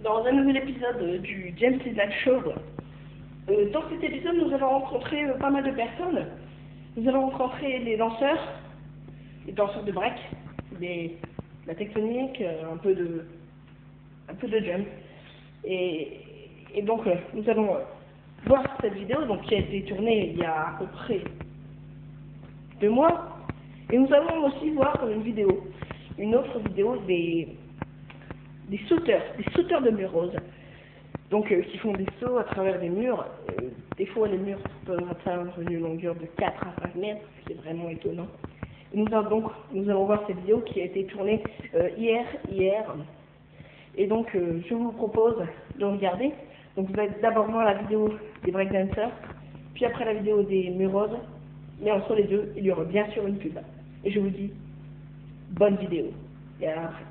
dans un nouvel épisode du James Live Show. Dans cet épisode, nous allons rencontrer pas mal de personnes. Nous allons rencontrer les danseurs de break, la tectonique, un peu de jump. Et donc, nous allons voir cette vidéo qui a été tournée il y a à peu près 2 mois. Et nous allons aussi voir une autre vidéo des sauteurs de murs roses. Donc, qui font des sauts à travers les murs. Des fois, les murs peuvent atteindre une longueur de 4 à 5 mètres, ce qui est vraiment étonnant. Et nous allons voir cette vidéo qui a été tournée hier. Et donc, je vous propose de regarder. Donc, vous allez d'abord voir la vidéo des breakdancers, puis après la vidéo des murs roses. Mais entre les deux, il y aura bien sûr une pub. Et je vous dis, bonne vidéo. Et à après.